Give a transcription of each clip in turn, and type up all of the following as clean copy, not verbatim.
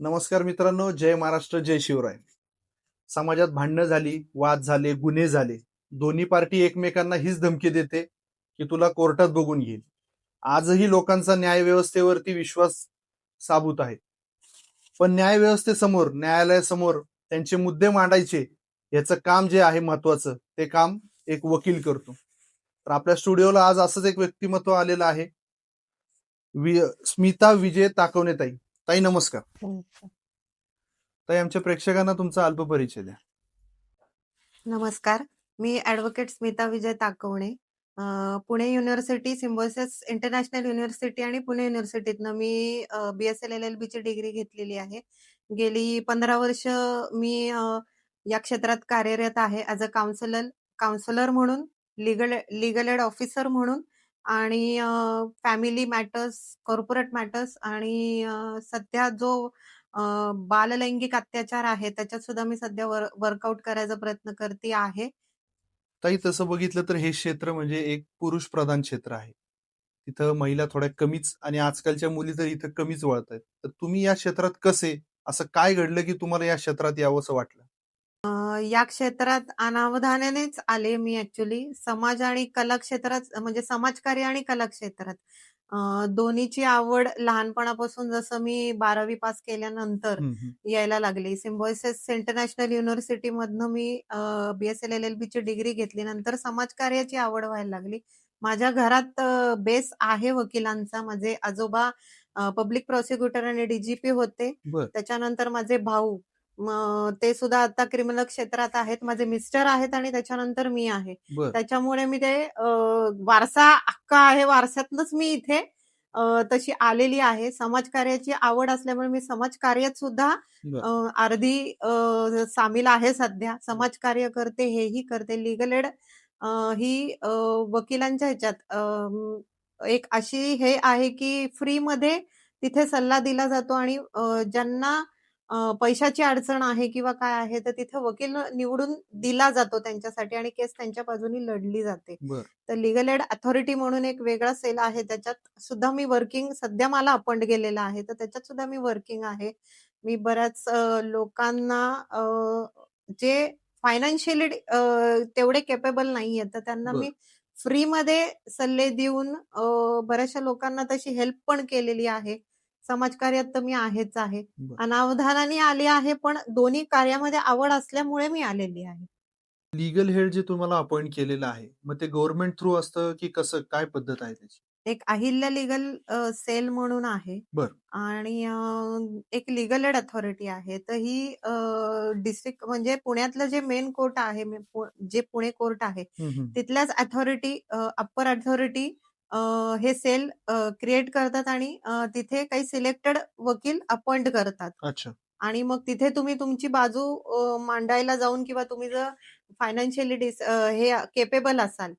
नमस्कार मित्रांनो, जय महाराष्ट्र, जय शिवराय. समाजात भांडणं झाली, वाद झाले, गुन्हे झाले. दोन्ही पार्टी एकमेकांना हीच धमकी देते की तुला कोर्टात बघून घेईल. आजही लोकांचा न्यायव्यवस्थेवरती विश्वास साबूत आहे. पण न्यायव्यवस्थेसमोर, न्यायालयासमोर त्यांचे मुद्दे मांडायचे, याचं काम जे आहे महत्वाचं, ते काम एक वकील करतो. तर आपल्या स्टुडिओला आज असंच एक व्यक्तिमत्व आलेलं आहे. स्मिता विजय ताकवणे ताई. ताई नमस्कार. ताई, आमच्या प्रेक्षकांना तुमचा अल्प परिचय द्या. नमस्कार. मी advocate Smita Vijay Takawane. Pune university, Symbiosis international university आणि पुणे युनिव्हर्सिटीतनं मी BSL LLB ची डिग्री घेतलेली आहे. गेली 15 वर्ष मी या क्षेत्रात कार्यरत आहे ॲज अ काउन्सिलर म्हणून, लीगल एड ऑफिसर म्हणून आणि फॅमिली मॅटर्स, कॉर्पोरेट मॅटर्स आणि सध्या जो बाललैंगिक अत्याचार आहे त्याच्यात सुद्धा मी सध्या वर्कआउट करायचा प्रयत्न करते आहे. ताई, तसं बघितलं तर हे क्षेत्र म्हणजे एक पुरुष प्रधान क्षेत्र आहे. तिथं महिला थोड्या कमीच आणि आजकालच्या मुली तर इथं कमीच वळत आहेत. तर तुम्ही या क्षेत्रात कसे, असं काय घडलं की तुम्हाला या क्षेत्रात यावंसं वाटलं? या क्षेत्रात अनावधानानेच आले मी ऍक्च्युली. समाज आणि कला क्षेत्रात म्हणजे समाजकार्य आणि कला क्षेत्रात दोन्हीची आवड लहानपणापासून जसं मी 12वी पास केल्यानंतर यायला लागली. सिम्बायोसिस इंटरनॅशनल युनिव्हर्सिटी मधनं मी BSL LLB ची डिग्री घेतली. नंतर समाजकार्याची आवड व्हायला लागली. माझ्या घरात बेस आहे वकिलांचा. माझे आजोबा पब्लिक प्रॉसिक्युटर आणि DGP होते. त्याच्यानंतर माझे भाऊ, ते सुद्धा आता क्रिमिनल क्षेत्रात आहेत. माझे मिस्टर आहेत आणि त्याच्यानंतर मी आहे. त्याच्यामुळे मी ते वारसा हक्क आहे, वारसातनच मी इथे तशी आलेली आहे. समाजकार्याची आवड असल्यामुळे मी समाजकार्यात सुद्धा अर्धी सामील आहे सध्या. समाजकार्य करते, हेही करते. लीगल एड ही वकिलांच्या ह्याच्यात एक अशी हे आहे की फ्रीमध्ये तिथे सल्ला दिला जातो आणि ज्यांना पैशाची अडचण आहे किंवा काय आहे तर तिथे वकील निवडून दिला जातो त्यांच्यासाठी आणि केस त्यांच्या बाजूनी लढली जाते. तर लीगल एड अथॉरिटी म्हणून एक वेगळा सेल आहे, त्याच्यात सुद्धा मी वर्किंग, सध्या मला अपॉइंट गेलेला आहे तर त्याच्यात सुद्धा मी वर्किंग आहे. मी बऱ्याच लोकांना जे फायनान्शियली तेवढे केपेबल नाहीये तर त्यांना मी फ्रीमध्ये सल्ले देऊन बऱ्याचशा लोकांना तशी हेल्प पण केलेली आहे. समाजकार्यात तर मी आहेच आहे. अनावधानाने आले आहे, पण दोन्ही कार्यामध्ये आवड असल्यामुळे मी आलेली आहे. लीगल हेड जे तुम्हाला अपॉइंट केलेलं आहे, मग ते गव्हर्नमेंट थ्रू असतं की कसं, काय पद्धत आहे त्याची? एक अहिल्या लीगल सेल म्हणून आहे आणि एक लीगल एड अथॉरिटी आहे. तर ही डिस्ट्रिक्ट म्हणजे पुण्यातलं जे मेन कोर्ट आहे, जे पुणे कोर्ट आहे, तिथल्याच अथॉरिटी, अप्पर अथॉरिटी हे सेल क्रिएट करतात आणि तिथे काही सिलेक्टेड वकील अपॉइंट करतात. अच्छा. आणि मग तिथे तुम्ही तुमची बाजू मांडायला जाऊन किंवा तुम्ही जर फायनान्शियली हे केपेबल असाल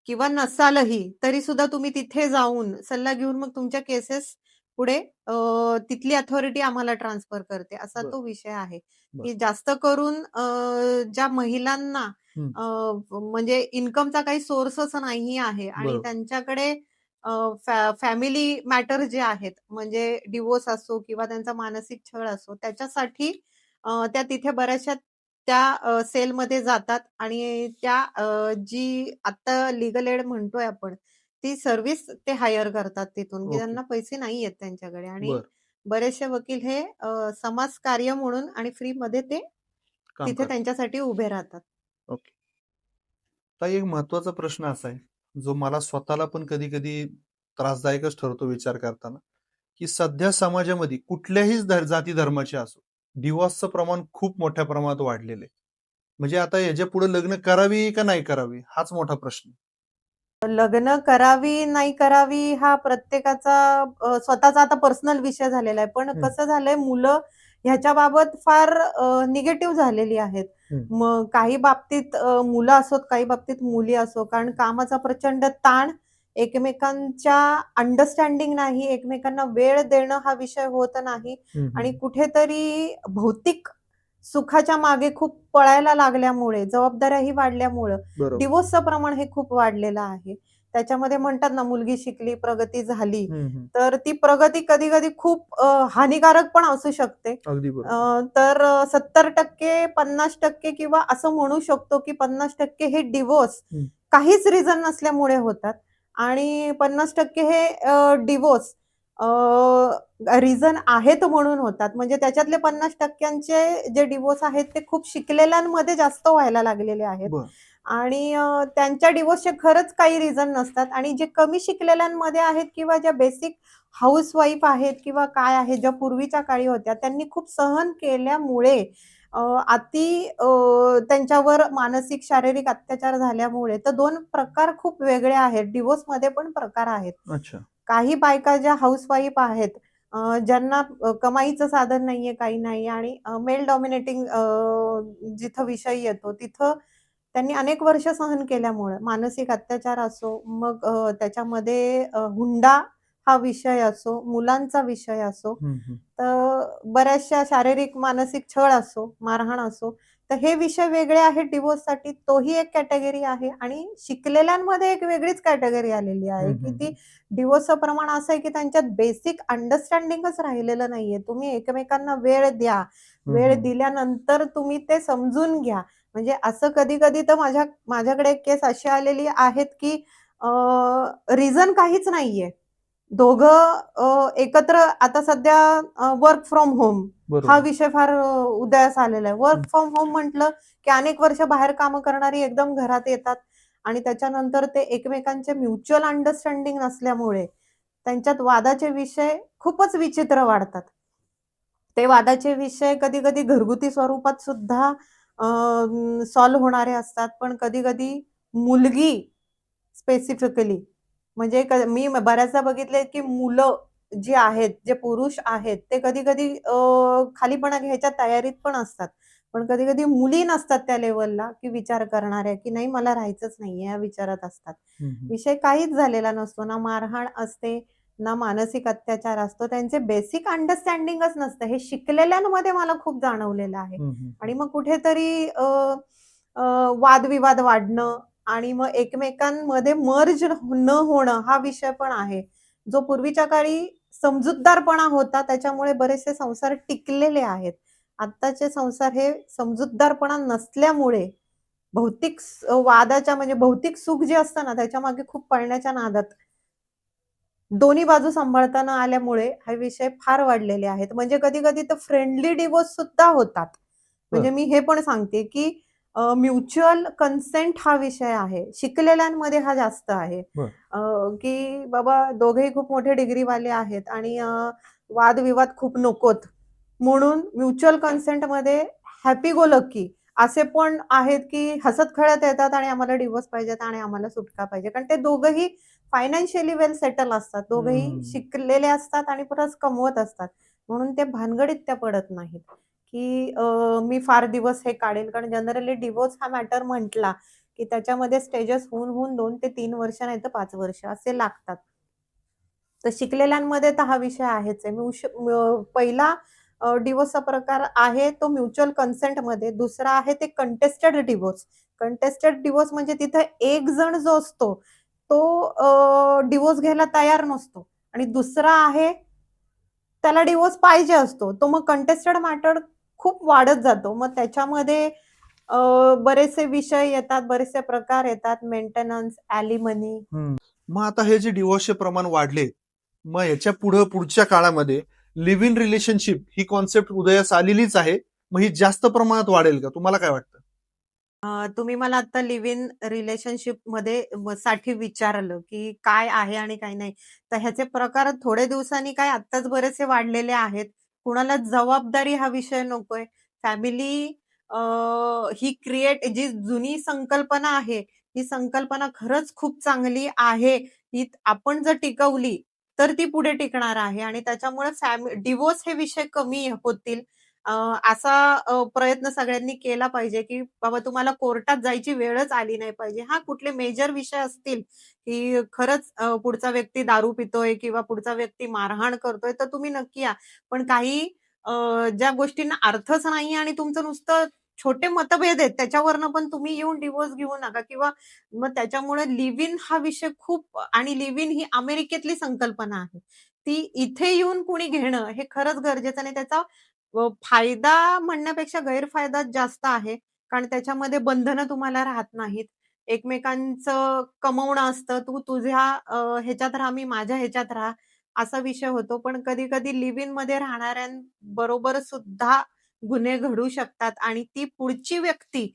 किंवा नसालही तरी सुद्धा तुम्ही तिथे जाऊन सल्ला घेऊन मग तुमच्या केसेस पुढे तिथली अथॉरिटी आम्हाला ट्रान्सफर करते, असा तो विषय आहे. की जास्त करून ज्या महिलांना म्हणजे इन्कमचा काही सोर्सच नाही आहे आणि त्यांच्याकडे फॅमिली मॅटर जे आहेत, म्हणजे डिवोर्स असो किंवा त्यांचा मानसिक छळ असो, त्याच्यासाठी त्या तिथे बऱ्याचशा त्या सेलमध्ये जातात आणि त्या जी आता लीगल एड म्हणतोय आपण, ती सर्व्हिस ते हायर करतात तिथून, की त्यांना पैसे नाही आहेत त्यांच्याकडे आणि बरेचसे वकील हे समाज कार्य म्हणून आणि फ्रीमध्ये ते तिथे त्यांच्यासाठी उभे राहतात. ओके. ताई, एक महत्वाचा प्रश्न असा आहे, जो मला स्वतःला पण कधी कधी त्रासदायकच ठरतो विचार करताना, की सध्या समाजामध्ये कुठल्याही जाती धर्माचे असो, डिवोर्सचं प्रमाण खूप मोठ्या प्रमाणात वाढलेलं आहे. म्हणजे आता याच्या पुढे लग्न करावी का नाही करावी, हाच मोठा प्रश्न. लग्न करावी नाही करावी हा प्रत्येकाचा स्वतःचा आता पर्सनल विषय झालेला आहे. पण कसं झालंय, मुलं ह्याच्या बाबत फार निगेटिव्ह झालेली आहेत. मग काही बाबतीत मुलं असोत, काही बाबतीत मुली असो, कारण कामाचा प्रचंड ताण, एकमेकांच्या अंडरस्टँडिंग नाही, एकमेकांना वेळ देणं हा विषय होत नाही आणि कुठेतरी भौतिक सुखाच्या मागे खूप पळायला लागल्यामुळे, जबाबदाऱ्याही वाढल्यामुळं डिवोर्सचं प्रमाण हे खूप वाढलेलं आहे. त्याच्यामध्ये म्हणतात ना, मुलगी शिकली, प्रगती झाली. हं, हं. तर ती प्रगती कधी-कधी खूप हानिकारक पण असू शकते. अगदी बरोबर. तर 70% 50% किंवा असं म्हणू शकतो, की 50% हे डिव्होर्स हं. काहीच रिझन नसल्यामुळे होतात आणि 50% हे डिव्होर्स रिझन आहेत म्हणून होतात. म्हणजे त्याच्यातले 50% जे डिव्होर्स आहेत ते खूप शिकलेल्यांमध्ये जास्त व्हायला लागलेले आहेत. बरं. आणि त्यांच्या डिव्होर्सचे खरंच काही रिझन नसतात आणि जे कमी शिकलेल्यांमध्ये आहेत किंवा ज्या बेसिक हाउसवाईफ आहेत किंवा काय आहेत, ज्या पूर्वीच्या काळी होत्या, त्यांनी खूप सहन केल्यामुळे त्यांच्यावर मानसिक, शारीरिक अत्याचार झाल्यामुळे तर 2 प्रकार खूप वेगळे आहेत. डिव्होर्समध्ये पण प्रकार आहेत. अच्छा. काही बायका ज्या हाउसवाईफ आहेत, ज्यांना कमाईचं साधन नाहीये, काही नाही आणि मेल डॉमिनेटिंग जिथं विषय येतो, तिथं त्यांनी अनेक वर्ष सहन केल्यामुळं मानसिक अत्याचार असो, मग त्याच्यामध्ये हुंडा हा विषय असो, मुलांचा विषय असो, हं, हं. तर बऱ्याचशा शारीरिक, मानसिक छळ असो, मारहाण असो, तर हे विषय वेगळे आहेत डिव्होर्ससाठी. तोही एक कॅटेगरी आहे आणि शिकलेल्यांमध्ये एक वेगळीच कॅटेगरी आलेली आहे, हं, की हं, ती हं. डिव्होर्सचं प्रमाण असं आहे, की त्यांच्यात बेसिक अंडरस्टँडिंगच राहिलेलं नाहीये. तुम्ही एकमेकांना वेळ द्या. हं, वेळ हं. दिल्यानंतर तुम्ही ते समजून घ्या. म्हणजे असं कधी-कधी तर माझ्याकडे एक केस अशी आलेली आहेत, की रिझन काहीच नाहीये. दोघं एकत्र आता सध्या वर्क फ्रॉम होम हा बरोबर. विषय फार उदयास आलेला आहे. हं. वर्क फ्रॉम होम म्हटलं, की अनेक वर्ष बाहेर कामं करणारी एकदम घरात येतात आणि त्याच्यानंतर ते एकमेकांचे म्युच्युअल अंडरस्टँडिंग नसल्यामुळे त्यांच्यात वादाचे विषय खूपच विचित्र वाढतात. ते वादाचे विषय कधी-कधी घरगुती स्वरूपात सुद्धा सॉल्व्ह होणारे असतात. पण कधी-कधी मुलगी स्पेसिफिकली म्हणजे मी बऱ्याचदा बघितलंय, की मुलं जी आहेत, जे पुरुष आहेत, ते कधी-कधी खालीपणा घ्यायच्या तयारीत पण असतात. पण कधी-कधी मुली नसतात त्या लेव्हलला, की विचार करणाऱ्या, की नाही मला राहायचंच नाहीये या विचारात असतात. हं, हं. विषय काहीच झालेला नसतो. ना मारहाण असते, ना मानसिक अत्याचार असतो. त्यांचे बेसिक अंडरस्टँडिंगच नसतं. हे शिकलेल्यांमध्ये मला खूप जाणवलेलं आहे. हं, हं, आणि हं. मग कुठेतरी अ, अ, वादविवाद वाढणं आणि मग एकमेकांमध्ये मर्ज न होणं हा विषय पण आहे. जो पूर्वीच्या काळी समजूतदारपणा होता त्याच्यामुळे बरेचसे संसार टिकलेले आहेत. आत्ताचे संसार हे समजूतदारपणा नसल्यामुळे वादाच्या म्हणजे भौतिक सुख जे असतं ना त्याच्यामागे खूप पळण्याच्या नादात दोन्ही बाजू सांभाळता न आल्यामुळे हे विषय फार वाढलेले आहेत. म्हणजे कधी-कधी तर फ्रेंडली डिव्होर्स सुद्धा होतात. म्हणजे बरं, मी हे पण सांगते, की म्युच्युअल कन्सेंट हा विषय आहे. शिकलेल्यांमध्ये हा जास्त आहे. बरं. की बाबा दोघेही खूप मोठे डिग्रीवाले आहेत आणि वादविवाद खूप नकोत. म्हणून म्युच्युअल कन्सेंटमध्ये हॅपी गो लकी असे पण आहेत, की हसत-खेळत येतात आणि आम्हाला डिव्होर्स पाहिजेत आणि आम्हाला सुटका पाहिजे. कारण ते दोघंही फायनान्शियली वेल सेटल असतात. दोघंही हं. शिकलेले असतात आणि प्लस कमवत असतात. म्हणून ते भानगडीत त्या पडत नाहीत, की मी फार दिवस हे काढेल. कारण जनरली डिव्होर्स हा मॅटर म्हटला, की त्याच्यामध्ये स्टेजेस होऊन 2 ते 3 वर्ष नाहीतर 5 वर्ष असे लागतात. तर शिकलेल्यांमध्ये तर हा विषय आहेच आहे. पहिला डिव्होर्सचा प्रकार आहे तो म्युच्युअल कन्सेंटमध्ये. दुसरा आहे ते कंटेस्टेड डिव्होर्स. कंटेस्टेड डिव्होर्स म्हणजे तिथे एक जण जो असतो, तो डिव्होर्स घ्यायला तयार नसतो आणि दुसरा आहे, त्याला डिव्होर्स पाहिजे असतो. तो मग कंटेस्टेड मॅटर खूप वाढत जातो. मग त्याच्यामध्ये अ, बरेचसे विषय येतात, बरेचसे प्रकार येतात. मेंटेनन्स, ॲलिमनी हं. मग आता हे जे डिव्होर्सचे प्रमाण वाढले, मग याच्या पुढच्या काळामध्ये live in relationship he concept उदयास आलेलीच आहे. मग ही जास्त प्रमाणात वाढेल का? तुम्हाला काय वाटतं? तुम्ही मला आता लिव्ह इन रिलेशनशिपमध्ये साठी विचारलं, की काय आहे आणि काय नाही. तर ह्याचे प्रकार थोड्या दिवसांनी काय आत्ताच बरेचसे वाढलेले आहेत. कुणाला जबाबदारी हा विषय नकोय. फॅमिली ही जी जुनी संकल्पना आहे, ही संकल्पना खरंच खूप चांगली आहे. ही आपण जर टिकवली, तर ती पुढे टिकणार आहे आणि त्याच्यामुळे डिव्होर्स हे विषय कमी होतील. अ, असा प्रयत्न सगळ्यांनी केला पाहिजे, की बाबा तुम्हाला कोर्टात जायची वेळच आली नाही पाहिजे. हां, कुठले मेजर विषय असतील, की खरंच पुढचा व्यक्ती दारू पितोय किंवा पुढचा व्यक्ती मारहाण करतोय, तर तुम्ही नक्की या. पण काही ज्या गोष्टींना अर्थच नाहीये आणि तुमचं नुसतं छोटे मतभेद आहेत त्याच्यावरनं पण तुम्ही येऊन डिव्होर्स घेऊ नका. किंवा मग त्याच्यामुळे लिव्ह इन हा विषय खूप, आणि लिव्ह इन ही अमेरिकेतली संकल्पना आहे. ती इथे येऊन कुणी घेणं हे खरंच गरजेचं नाही. त्याचा फायदा म्हणण्यापेक्षा गैरफायदाच जास्त आहे. कारण त्याच्यामध्ये बंधनं तुम्हाला राहत नाहीत. एकमेकांचं कमवणं असतं. तू तुझ्या ह्याच्यात राहा, मी माझ्या ह्याच्यात राहा, असा विषय होतो. पण कधी-कधी लिव्ह इनमध्ये राहणाऱ्यांबरोबर सुद्धा गुन्हे घडू शकतात, आणि ती पुढची व्यक्ती,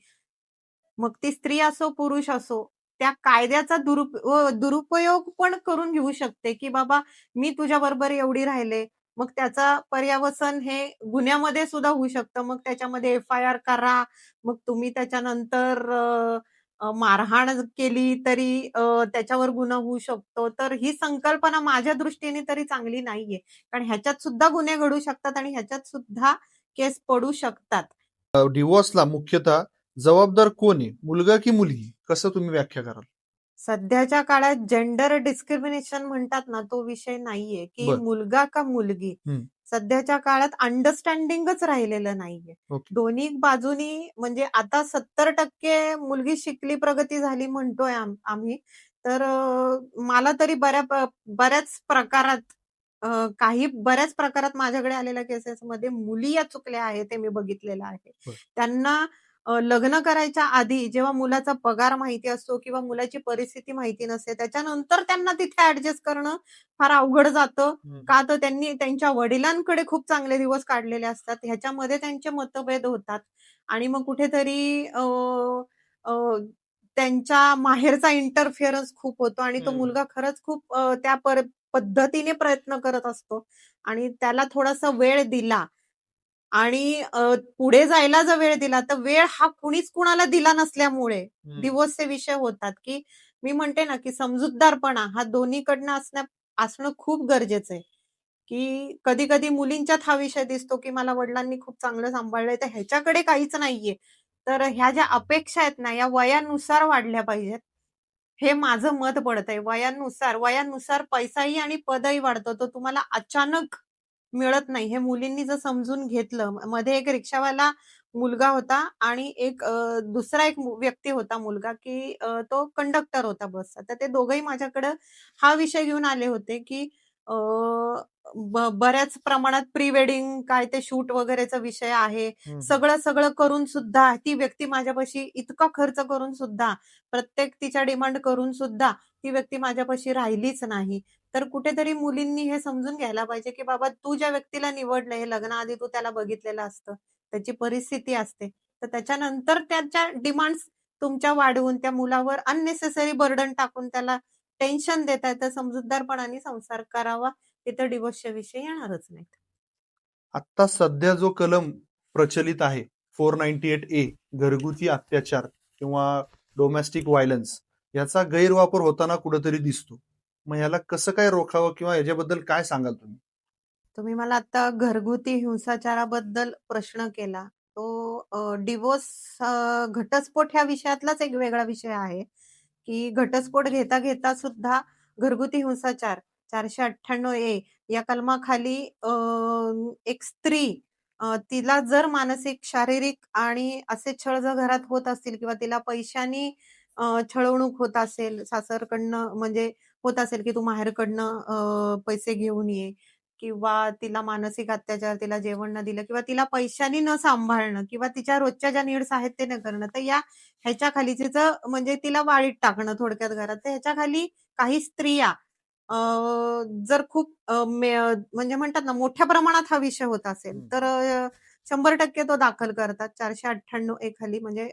मग ती स्त्री असो, पुरुष असो, त्या कायद्याचा दुरुपयोग पण करून घेऊ शकते, की बाबा मी तुझ्याबरोबर एवढी राहिले. मग त्याचा पर्यावसन हे गुन्ह्यामध्ये सुद्धा होऊ शकतं. मग त्याच्यामध्ये एफ-आय-आर करा. मग तुम्ही त्याच्यानंतर अ, अ, मारहाण केली तरी त्याच्यावर गुन्हा होऊ शकतो. तर ही संकल्पना माझ्या दृष्टीने तरी चांगली नाहीये. कारण ह्याच्यात सुद्धा गुन्हे घडू शकतात आणि ह्याच्यात सुद्धा केस पडू शकतात. डिव्होर्सला मुख्यतः जबाबदार कोण आहे, मुलगा की मुलगी? कसं तुम्ही व्याख्या कराल? सध्याच्या काळात जेंडर डिस्क्रिमिनेशन म्हणतात ना, तो विषय नाहीये, की बर. मुलगा का मुलगी. हम्म. सध्याच्या काळात अंडरस्टँडिंगच राहिलेलं नाहीये. ओके. दोन्ही बाजूनी, म्हणजे आता 70% मुलगी शिकली, प्रगती झाली म्हणतोय आम्ही. तर मला तरी बऱ्याच प्रकारात, बऱ्याच प्रकारात माझ्याकडे आलेल्या केसेसमध्ये मुली या चुकल्या आहेत, हे मी बघितलेलं आहे. बर. त्यांना लग्न करायच्या आधी जेव्हा मुलाचा पगार माहिती असतो किंवा मुलाची परिस्थिती माहिती नसते, त्याच्यानंतर त्यांना तिथे ॲडजस्ट करणं फार अवघड जातं. का तर त्यांनी त्यांच्या वडिलांकडे खूप चांगले दिवस काढलेले असतात. ह्याच्यामध्ये त्यांचे मतभेद होतात आणि मग कुठेतरी अ, त्यांच्या माहेरचा इंटरफिअरन्स खूप होतो आणि तो मुलगा खरंच खूप त्या पद्धतीने प्रयत्न करत असतो आणि त्याला थोडासा वेळ दिला आणि पुढे जायला जर वेळ दिला, तर वेळ हा कुणीच कुणाला दिला नसल्यामुळे डिव्होर्सचे विषय होतात, की मी म्हणते ना, की समजूतदारपणा हा दोन्हीकडनं असणं खूप गरजेचं आहे, की कधी-कधी मुलींच्यात हा विषय दिसतो, की मला वडिलांनी खूप चांगलं सांभाळलंय, तर ह्याच्याकडे काहीच नाहीये. तर ह्या ज्या अपेक्षा आहेत ना, या वयानुसार वाढल्या पाहिजेत. हे माझं मत पडतंय. वयानुसार पैसाही आणि पदही वाढतं. तो तुम्हाला अचानक मिळत नाही. हे मुलींनी जर समजून घेतलं. मध्ये एक रिक्षावाला मुलगा होता आणि दुसरा एक व्यक्ती होता मुलगा, की तो कंडक्टर होता बसचा. तर ते दोघंही माझ्याकडं हा विषय घेऊन आले होते, की अ, बऱ्याच प्रमाणात प्री वेडिंग काय ते शूट वगैरेचा विषय आहे. सगळं करून सुद्धा ती व्यक्ती माझ्यापाशी इतका खर्च करून सुद्धा, प्रत्येक तिच्या डिमांड करून सुद्धा ती व्यक्ती माझ्यापाशी राहिलीच नाही. तर कुठेतरी मुलींनी हे समजून घ्यायला पाहिजे, की बाबा तू ज्या व्यक्तीला निवडलंय, हे लग्नाआधी तू त्याला बघितलेलं असतं. त्याची परिस्थिती असते. तर त्याच्यानंतर त्याच्या डिमांड्स तुमच्या वाढवून त्या मुलावर अननेसेसरी बर्डन टाकून त्याला टेन्शन देताय, तर समजूतदारपणाने संसार करावा. तिथं डिव्होर्सच्या विषय येणारच नाहीत. आता सध्या जो कलम प्रचलित आहे 498A, घरगुती अत्याचार किंवा डोमेस्टिक व्हायलन्स, याचा गैरवापर होताना कुठेतरी दिसतो. मग ह्याला कसं काय रोखावं किंवा याच्याबद्दल काय सांगाल तुम्ही? तुम्ही मला आता घरगुती हिंसाचाराबद्दल प्रश्न केला. तो डिव्होर्स, घटस्फोट ह्या विषयातलाच एक वेगळा विषय आहे, की घटस्फोट घेता सुद्धा घरगुती हिंसाचार 498A या कलमाखाली एक स्त्री, तिला जर मानसिक, शारीरिक आणि असे छळ जर घरात होत असतील किंवा तिला पैशानी छळवणूक होत असेल सासरकडनं, म्हणजे होत असेल, की तू माहेरकडनं पैसे घेऊन ये, किंवा तिला मानसिक अत्याचार, तिला जेवण न दिलं किंवा तिला पैशानी न सांभाळणं किंवा तिच्या रोजच्या ज्या नीड्स आहेत ते न करणं. तर ह्याच्याखाली तिचं म्हणजे तिला वाळीत टाकणं थोडक्यात घरात. तर ह्याच्याखाली काही स्त्रिया अ, जर खूप म्हणजे म्हणतात ना, मोठ्या प्रमाणात हा विषय होत असेल, तर 100% तो दाखल करतात. 498 खाली, म्हणजे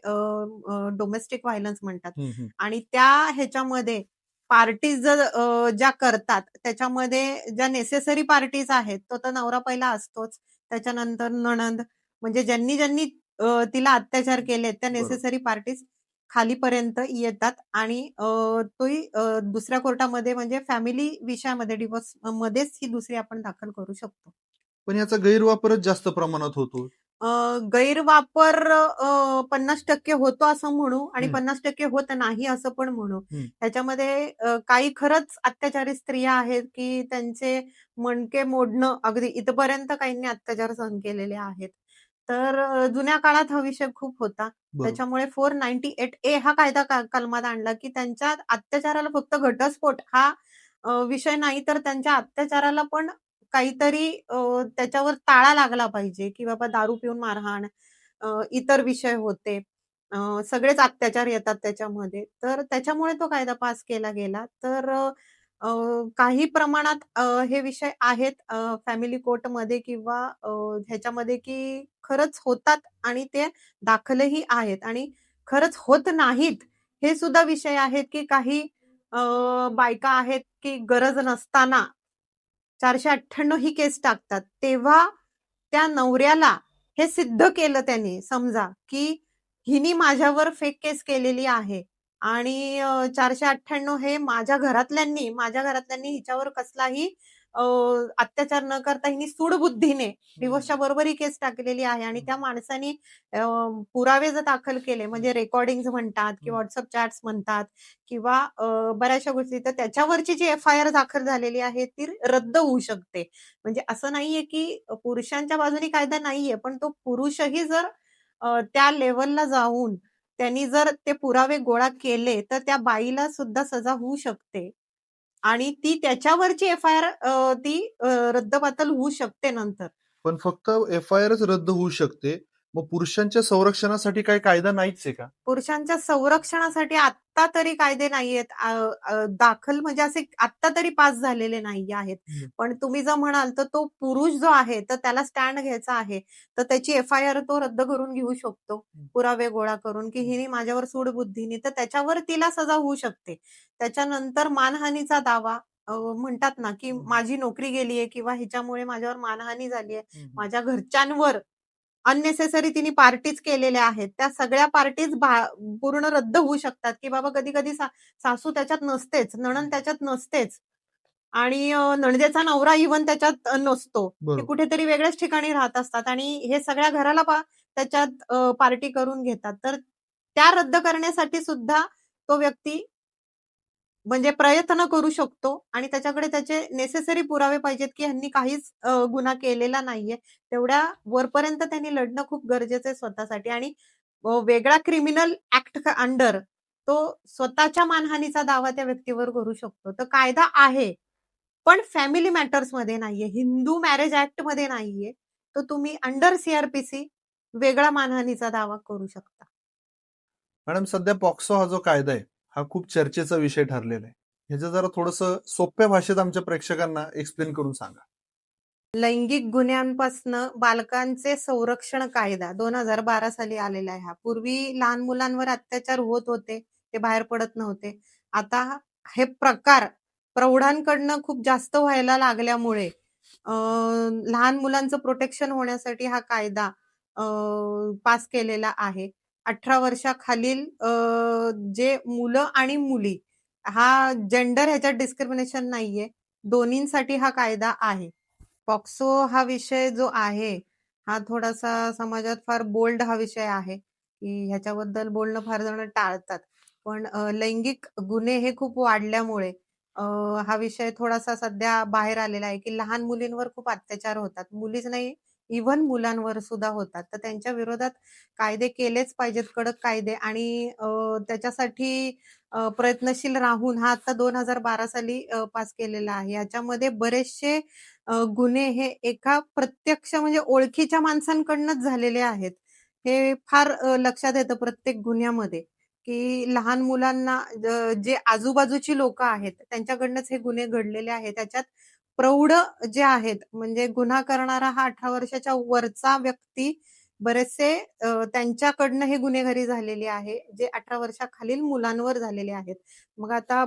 डोमेस्टिक व्हायलन्स म्हणतात. आणि त्या ह्याच्यामध्ये पार्टीज जर ज्या करतात, त्याच्यामध्ये ज्या नेसेसरी पार्टीज आहेत, तो तर नवरा पहिला असतोच. त्याच्यानंतर नणंद, म्हणजे ज्यांनी तिला अत्याचार केलेत, त्या बरोबर. नेसेसरी पार्टीज खालीपर्यंत येतात आणि तोही दुसऱ्या कोर्टामध्ये, म्हणजे फॅमिली विषयामध्ये, डिव्होर्स मध्येच ही दुसरी आपण दाखल करू शकतो. पण याचा गैरवापरच जास्त प्रमाणात होतो. गैरवापर 50% होतो असं म्हणू आणि हम्म. 50% होत नाही असं पण म्हणू. हम्म. ह्याच्यामध्ये काही खरंच अत्याचारी स्त्रिया आहेत, की त्यांचे मणके मोडणं, अगदी इथपर्यंत काहींनी अत्याचार सहन केलेले आहेत. तर जुन्या काळात हा विषय खूप होता. बरोबर. त्याच्यामुळे 498A हा कायदा कलमात आणला, की त्यांच्या अत्याचाराला फक्त घटस्फोट हा विषय नाही, तर त्यांच्या अत्याचाराला पण काहीतरी त्याच्यावर ताळा लागला पाहिजे, की बाबा दारू पिऊन मारहाण, इतर विषय होते. सगळेच अत्याचार येतात त्याच्यामध्ये. तर त्याच्यामुळे तो कायदा पास केला गेला. तर अ, काही प्रमाणात हे विषय आहेत फॅमिली कोर्टमध्ये किंवा ह्याच्यामध्ये की खरंच होतात आणि ते दाखलही आहेत आणि खरंच होत नाहीत, हे सुद्धा विषय आहेत की काही अ, बायका आहेत की गरज नसताना 498 ही केस टाकतात. तेव्हा त्या नवऱ्याला हे सिद्ध केलं त्याने समजा, की हिने माझ्यावर फेक केस केलेली आहे आणि 498 हे माझ्या घरातल्यांनी हिच्यावर कसलाही अ, अत्याचार न करता हिने सूडबुद्धीने डिव्होर्सच्या बरोबर ही केस टाकलेली आहे आणि त्या माणसाने पुरावे जर दाखल केले म्हणजे रेकॉर्डिंग्ज म्हणतात किंवा WhatsApp चॅट्स म्हणतात किंवा बऱ्याचशा गोष्टी तर त्याच्यावरची जी एफ-आय-आर दाखल झालेली आहे ती रद्द होऊ शकते. म्हणजे असं नाहीये की पुरुषांच्या बाजूने कायदा नाहीये, पण तो पुरुषही जर त्या लेव्हलला जाऊन त्यांनी जर ते पुरावे गोळा केले, तर त्या बाईला सुद्धा सजा होऊ शकते. आणि ती त्याच्यावरची एफ-आय-आर ती रद्दबातल होऊ शकते नंतर. पण फक्त एफ-आय-आरच रद्द होऊ शकते. मग पुरुषांच्या संरक्षणासाठी काही कायदा नाहीच आहे का? पुरुषांच्या संरक्षणासाठी आत्ता तरी कायदे नाहीयेत. दाखल म्हणजे असे आत्ता तरी पास झालेले नाही आहेत. पण तुम्ही जर म्हणाल तर तो पुरुष जो आहे तर त्याला स्टँड घ्यायचा आहे. तर त्याची एफ-आय-आर तो रद्द करून घेऊ शकतो. पुरावे गोळा करून, की हिने माझ्यावर सूडबुद्धीने तर त्याच्यावर तिला सजा होऊ शकते. त्याच्यानंतर मानहानीचा दावा म्हणतात ना, की माझी नोकरी गेलीये किंवा हिच्यामुळे माझ्यावर मानहानी झालीये. माझ्या घरच्यांवर अननेसेसरी तिने पार्टीज केलेल्या आहेत. त्या सगळ्या पार्टीज पूर्ण रद्द होऊ शकतात, की बाबा कधी-कधी सासू त्याच्यात नसतेच, नणंद त्याच्यात नसतेच आणि नणंदेचा नवरा इव्हन त्याच्यात नसतो. ते बरोबर. कुठेतरी वेगळ्याच ठिकाणी राहत असतात आणि हे सगळ्या घराला त्याच्यात पार्टी करून घेतात. तर त्या रद्द करण्यासाठी सुद्धा तो व्यक्ती म्हणजे प्रयत्न करू शकतो आणि त्याच्याकडे त्याचे नेसेसरी पुरावे पाहिजेत, की ह्यांनी काहीच गुन्हा केलेला नाहीये. तेवढ्या वरपर्यंत त्यांनी लढणं खूप गरजेचं आहे स्वतःसाठी आणि वेगळा क्रिमिनल ॲक्ट अंडर तो स्वतःच्या मानहानीचा दावा त्या व्यक्तीवर करू शकतो. तर कायदा आहे, पण फॅमिली मॅटर्समध्ये नाहीये. हिंदू मॅरेज ॲक्टमध्ये नाहीये. तर तुम्ही अंडर सी वेगळा मानहानीचा दावा करू शकता. मॅडम सध्या पॉक्सो हा जो कायदा आहे, हा खूप चर्चेचा विषय ठरलेला आहे. ह्याचं जरा थोडंसं सोप्या भाषेत आमच्या प्रेक्षकांना एक्सप्लेन करून सांगा. लैंगिक गुन्ह्यांपासनं बालकांचे संरक्षण कायदा 2012 साली आलेला आहे हा. पूर्वी लहान मुलांवर अत्याचार होत होते, ते बाहेर पडत नव्हते. आता हे प्रकार प्रौढांकडनं खूप जास्त व्हायला लागल्यामुळे लहान मुलांचं प्रोटेक्शन होण्यासाठी हा कायदा पास केलेला आहे. 18 वर्षाखालील जे मुलं आणि मुली हा जेंडर ह्याच्यात डिस्क्रिमिनेशन नाहीये. दोन्हींसाठी हा कायदा आहे. पॉक्सो हा विषय जो आहे, हा थोडासा समाजात फार बोल्ड हा विषय आहे, की ह्याच्याबद्दल बोलणं फार जण टाळतात. पण लैंगिक गुन्हे हे खूप वाढल्यामुळे अ, हा विषय थोडासा सध्या बाहेर आलेला आहे, की लहान मुलींवर खूप अत्याचार होतात. मुलीच नाही, इव्हन मुलांवर सुद्धा होतात. तर त्यांच्या विरोधात कायदे केलेच पाहिजेत, कडक कायदे आणि त्याच्यासाठी प्रयत्नशील राहून हा आता 2012 साली पास केलेला आहे. याच्यामध्ये बरेचसे गुन्हे हे एका प्रत्यक्ष म्हणजे ओळखीच्या माणसांकडूनच झालेले आहेत. हे फार लक्षात येतं प्रत्येक गुन्ह्यामध्ये, की लहान मुलांना जे आजूबाजूची लोकं आहेत, त्यांच्याकडूनच हे गुन्हे घडलेले आहेत. त्याच्यात प्रौढ जे आहेत, म्हणजे गुन्हा करणारा हा 18 वर्षाच्या वरचा व्यक्ती बरेचसे त्यांच्याकडनं हे गुन्हेगारी झालेली आहे, जे 18 वर्षाखालील मुलांवर झालेले आहेत. मग आता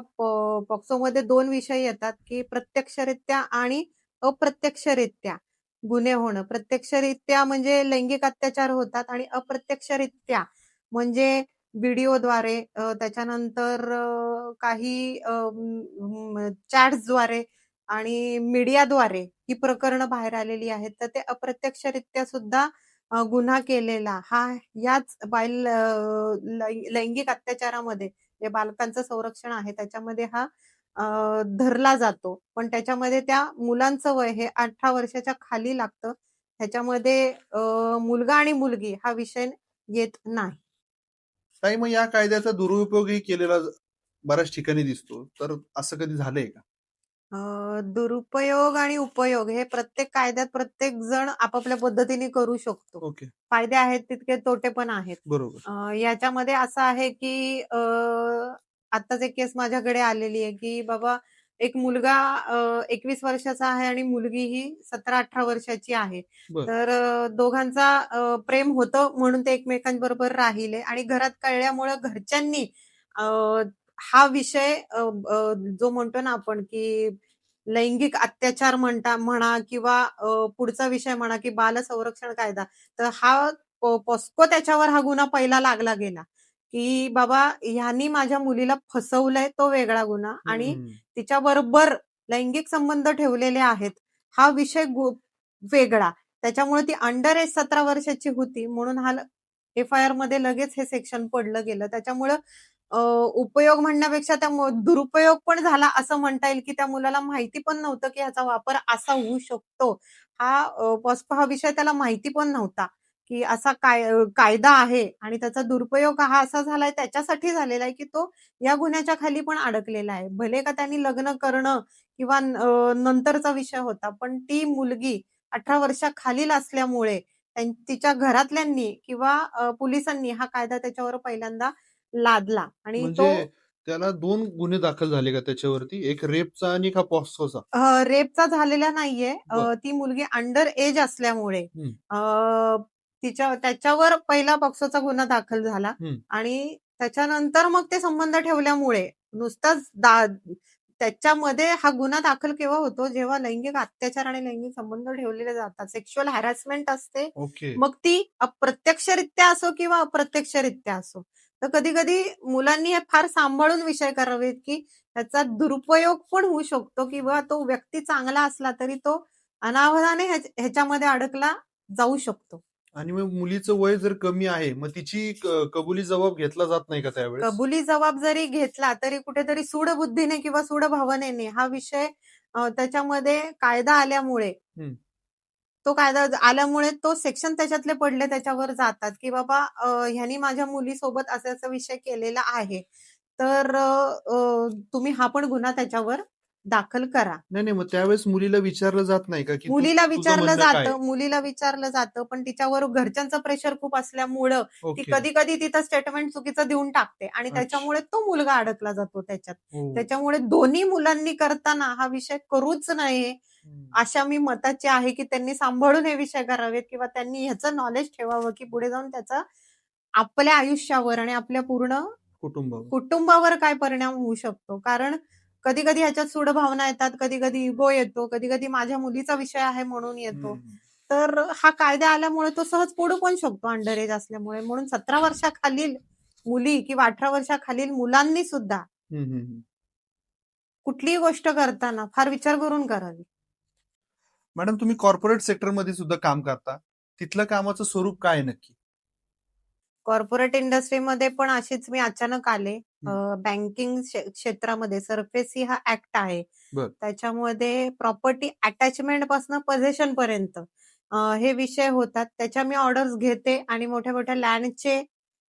पॉक्सोमध्ये 2 विषय येतात, की प्रत्यक्षरित्या आणि अप्रत्यक्षरित्या गुन्हे होणं. प्रत्यक्षरित्या म्हणजे लैंगिक अत्याचार होतात आणि अप्रत्यक्षरित्या म्हणजे व्हिडिओद्वारे त्याच्यानंतर काही चॅट्सद्वारे आणि मीडियाद्वारे ही प्रकरणं बाहेर आलेली आहेत. तर ते अप्रत्यक्षरित्या सुद्धा गुन्हा केलेला हा याच लैंगिक अत्याचारामध्ये जे बालकांचं संरक्षण आहे त्याच्यामध्ये हा धरला जातो. पण त्याच्यामध्ये त्या मुलांचं वय हे 18 वर्षाच्या खाली लागतं. ह्याच्यामध्ये मुलगा आणि मुलगी हा विषय येत नाही. ताई, मग या कायद्याचा दुरुपयोगही केलेला बऱ्याच ठिकाणी दिसतो. तर असं कधी झालंय का? दुरुपयोग आणि उपयोग हे प्रत्येक कायद्यात प्रत्येक जण आपापल्या पद्धतीने करू शकतो. ओके. फायदे आहेत तितके तोटे पण आहेत. बरोबर. याच्यामध्ये असं आहे की आत्ताच एक केस माझ्याकडे आलेली आहे की बाबा एक मुलगा 21 वर्षाचा आहे आणि मुलगी ही 17-18 वर्षाची आहे. बर. तर दोघांचा प्रेम होतं म्हणून ते एकमेकांबरोबर राहिले आणि घरात कळल्यामुळं घरच्यांनी अ, हा विषय जो म्हणतो ना आपण की लैंगिक अत्याचार म्हणा किंवा पुढचा विषय म्हणा की बाल संरक्षण कायदा. तर हा पॉस्को त्याच्यावर हा गुन्हा पहिला लागला गेला, की बाबा ह्यानी माझ्या मुलीला फसवलंय तो वेगळा गुन्हा आणि तिच्याबरोबर लैंगिक संबंध ठेवलेले आहेत, हा विषय वेगळा. त्याच्यामुळे ती अंडर एज 17 वर्षाची होती म्हणून हा एफ-आय-आर मध्ये लगेच हे सेक्शन पडलं गेलं. त्याच्यामुळं उपयोग म्हणण्यापेक्षा दुरुपयोग पण झाला असं म्हणता येईल, की त्या मुलाला माहिती पण नव्हतं, की ह्याचा वापर असा होऊ शकतो. पॉस्को हा विषय त्याला माहिती पण नव्हता, की असा कायदा आहे आणि त्याचा दुरुपयोग हा असा झालाय त्याच्यासाठी झालेला आहे, की तो या गुन्ह्याच्या खाली पण अडकलेला आहे. भले का त्यांनी लग्न करणं किंवा नंतरचा विषय होता. पण ती मुलगी 18 वर्षाखालील असल्यामुळे तिच्या घरातल्यांनी किंवा पोलिसांनी हा कायदा त्याच्यावर पहिल्यांदा लादला आणि तो म्हणजे त्याला 2 गुन्हे दाखल झाले का त्याच्यावरती? एक रेपचा आणि एक हा पॉस्कोचा? रेपचा झालेला नाहीये. बर. ती मुलगी अंडर एज असल्यामुळे हं. त्याच्यावर पहिला पॉक्सोचा गुन्हा दाखल झाला हं. आणि त्याच्यानंतर मग ते संबंध ठेवल्यामुळे नुसताच त्याच्यामध्ये हा गुन्हा दाखल केव्हा होतो, जेव्हा लैंगिक अत्याचार आणि लैंगिक संबंध ठेवलेले जातात. सेक्शुअल हॅरॅसमेंट असते. ओके. मग ती अप्रत्यक्षरित्या असो किंवा अप्रत्यक्षरित्या असो. तर कधी-कधी मुलांनी हे फार सांभाळून विषय करावेत, की त्याचा दुरुपयोग पण होऊ शकतो किंवा तो व्यक्ती चांगला असला तरी तो अनावधाने ह्याच्यामध्ये अडकला जाऊ शकतो. आणि मग मुलीचं वय जर कमी आहे, मग तिची कबुली जबाब घेतला जात नाही का त्यावेळेस? कबुली जबाब जरी घेतला तरी कुठेतरी सूडबुद्धीने किंवा सूडभावनेने हा विषय त्याच्यामध्ये कायदा आल्यामुळे हं. तो कायदा आल्यामुळे तो सेक्शन त्याच्यातले पडले त्याच्यावर जातात, की बाबा ह्यानी माझ्या मुलीसोबत असा-असा विषय केलेला आहे. तर तुम्ही हा पण गुन्हा त्याच्यावर दाखल करा. नाही, नाही. मग त्यावेळेस मुलीला विचारलं जात नाही का, की मुलीला तुझं विचारलं म्हणणं काय आहे? जातं, मुलीला विचारलं जातं, पण तिच्यावर घरच्यांचं प्रेशर खूप असल्यामुळं ती ओके. कधी-कधी तिथं स्टेटमेंट चुकीचं देऊन टाकते आणि अच्छा. त्याच्यामुळे तो मुलगा अडकला जातो त्याच्यात. हो. त्याच्यामुळे दोन्ही मुलांनी करताना हा विषय करूच नये, हं. अशा मी मताची आहे, की त्यांनी सांभाळून हे विषय करावेत किंवा त्यांनी ह्याचं नॉलेज ठेवावं, की पुढे जाऊन त्याचा आपल्या आयुष्यावर आणि आपल्या पूर्ण कुटुंबावर. कुटुंबावर काय परिणाम होऊ शकतो. कारण कधी-कधी ह्याच्यात सूडभावना येतात, कधी-कधी इगो येतो, कधी-कधी माझ्या मुलीचा विषय आहे म्हणून येतो. हं. तर हा कायदा आल्यामुळे तो सहज पडू पण शकतो अंडर एज असल्यामुळे. म्हणून 17 वर्षाखालील मुली किंवा 18 वर्षाखालील मुलांनी सुद्धा हं, हं, हं. कुठलीही गोष्ट करताना फार विचार करून करावी. मॅडम, तुम्ही कॉर्पोरेट सेक्टरमध्ये सुद्धा काम करता. तिथलं कामाचं स्वरूप काय आहे नक्की? कॉर्पोरेट इंडस्ट्रीमध्ये पण अशीच मी अचानक आले. हं. बँकिंग क्षेत्रामध्ये सरफेसी हा ॲक्ट आहे. बरं. त्याच्यामध्ये प्रॉपर्टी अटॅचमेंट पासून पोझेशन पर्यंत हे विषय होतात. त्याच्या मी ऑर्डर्स घेते आणि मोठ्या-मोठ्या लँडचे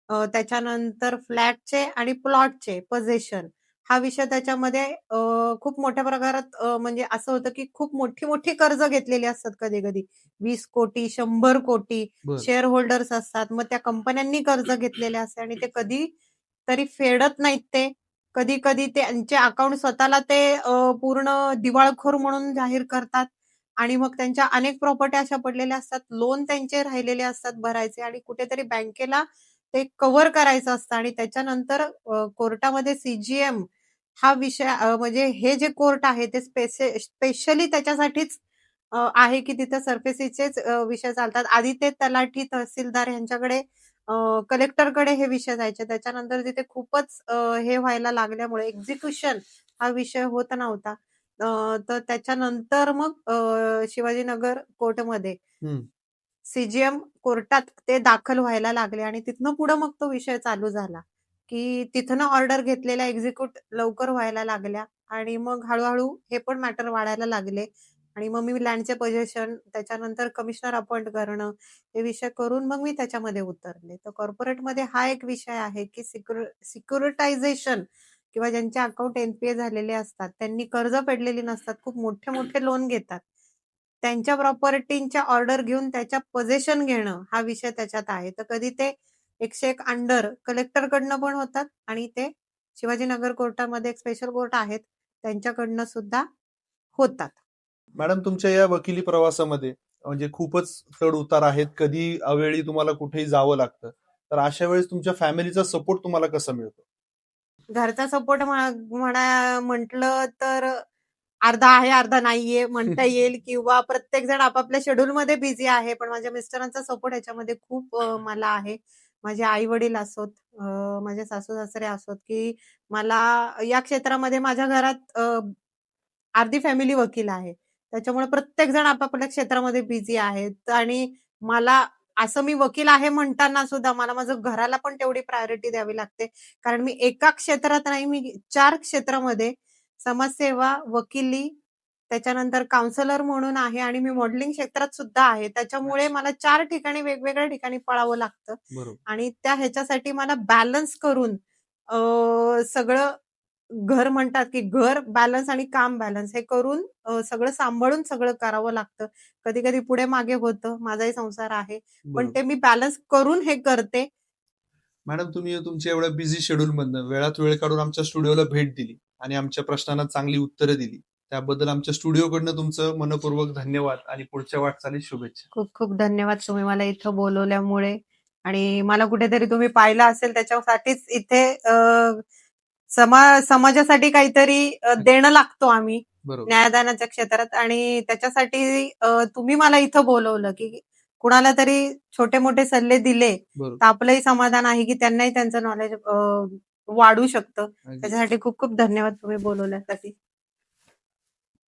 त्याच्यानंतर फ्लॅटचे आणि प्लॉटचे पोझेशन हा विषय त्याच्यामध्ये खूप मोठ्या प्रकारात म्हणजे असं होतं, की खूप मोठी-मोठी कर्ज घेतलेली असतात कधी-कधी. 20 कोटी, 100 कोटी बरं. शेअर होल्डर्स असतात. मग त्या कंपन्यांनी कर्ज घेतलेले असते आणि ते कधी तरी फेडत नाहीत ते. कधी-कधी त्यांचे अकाउंट स्वतःला ते पूर्ण दिवाळखोर म्हणून जाहीर करतात आणि मग त्यांच्या अनेक प्रॉपर्टी अशा पडलेल्या असतात. लोन त्यांचे राहिलेले असतात भरायचे आणि कुठेतरी बँकेला ते कव्हर करायचं असतं आणि त्याच्यानंतर कोर्टामध्ये सीजीएम हा विषय म्हणजे हे जे कोर्ट आहे ते स्पेशली त्याच्यासाठीच आहे की तिथं सरफेसीचेच विषय चालतात. आधी ते तलाठी, तहसीलदार यांच्याकडे कलेक्टरकडे हे विषय जायचे. त्याच्यानंतर तिथे खूपच हे व्हायला लागल्यामुळे एक्झिक्युशन हा विषय होत नव्हता. तर त्याच्यानंतर मग शिवाजीनगर कोर्टमध्ये हं. सीजीएम कोर्टात ते दाखल व्हायला लागले आणि तिथनं पुढं मग तो विषय चालू झाला, की तिथनं ऑर्डर घेतलेल्या एक्झिक्यूट लवकर व्हायला लागल्या आणि मग हळू हे पण मॅटर वाढायला लागले आणि मग मी लँडचे पोझेशन, त्याच्यानंतर कमिशनर अपॉइंट करणं, हे विषय करून मग मी त्याच्यामध्ये उतरले. तर कॉर्पोरेटमध्ये हा एक विषय आहे की सिक्युरिटायझेशन किंवा ज्यांचे अकाउंट एनपीए झालेले असतात, त्यांनी कर्ज फेडलेली नसतात, खूप मोठे मोठे लोन घेतात. त्यांच्या प्रॉपर्टींच्या ऑर्डर घेऊन त्याच्या पोझेशन घेणं हा विषय त्याच्यात आहे. तर कधी ते 101 अंडर कलेक्टरकडनं पण होतात आणि ते शिवाजीनगर कोर्टामध्ये एक स्पेशल कोर्ट आहेत, त्यांच्याकडनं सुद्धा होतात. मॅडम, तुमच्या या वकिली प्रवासामध्ये म्हणजे खूपच चढ उतार आहेत, कधी अवेळी तुम्हाला कुठेही जावं लागतं, तर अशा वेळेस तुमच्या फॅमिलीचा सपोर्ट तुम्हाला कसा मिळतो? घरचा सपोर्ट म्हटलं तर अर्धा आहे, अर्धा नाहीये म्हणता येईल किंवा प्रत्येक जण आपापल्या शेड्यूलमध्ये बिझी आहे. पण माझ्या मिस्टरांचा सपोर्ट ह्याच्यामध्ये खूप मला आहे. माझे आई-वडील असोत, माझे सासू-सासरे असोत, की मला या क्षेत्रामध्ये माझ्या घरात अर्धी फॅमिली वकील आहे. त्याच्यामुळे प्रत्येक जण आपापल्या क्षेत्रामध्ये बिझी आहेत आणि मला असं मी वकील आहे म्हणताना सुद्धा मला माझं घराला पण तेवढी प्रायोरिटी द्यावी लागते. कारण मी एका क्षेत्रात नाही, मी 4 क्षेत्रामध्ये समाजसेवा, वकिली, त्याच्यानंतर काउन्सिलर म्हणून आहे आणि मी मॉडेलिंग क्षेत्रात सुद्धा आहे. त्याच्यामुळे मला 4 ठिकाणी वेगवेगळ्या ठिकाणी पळावं लागतं बरोबर. आणि ह्याच्यासाठी मला बॅलन्स करून सगळं घर म्हणतात, की घर बॅलन्स आणि काम बॅलन्स हे करून सगळं सांभाळून सगळं करावं लागतं. कधी-कधी पुढे-मागे होतं. माझाही संसार आहे. पण बरोबर. ते मी बॅलन्स करून हे करते. मॅडम, तुम्ही तुमच्या एवढ्या बिझी शेड्यूलमधनं वेळात वेळ काढून आमच्या स्टुडिओला भेट दिली आणि आमच्या प्रश्नांना चांगली उत्तरं दिली. त्याबद्दल आमच्या स्टुडिओकडनं तुमचं मनःपूर्वक धन्यवाद आणि पुढच्या वाटचालीस शुभेच्छा. खूप-खूप धन्यवाद तुम्ही मला इथं बोलवल्यामुळे आणि मला कुठेतरी तुम्ही पाहिलं असेल त्याच्यासाठीच इथे समाजासाठी काहीतरी देणं लागतो आम्ही बरोबर. न्यायदानाच्या क्षेत्रात आणि त्याच्यासाठी तुम्ही मला इथं बोलवलं, की कुणाला तरी छोटे-मोठे सल्ले दिले, बरोबर. तर आपलंही समाधान आहे, की त्यांनाही त्यांचं नॉलेज वाढू शकतं. अगदी. त्याच्यासाठी खूप-खूप धन्यवाद तुम्ही बोलवल्यासाठी.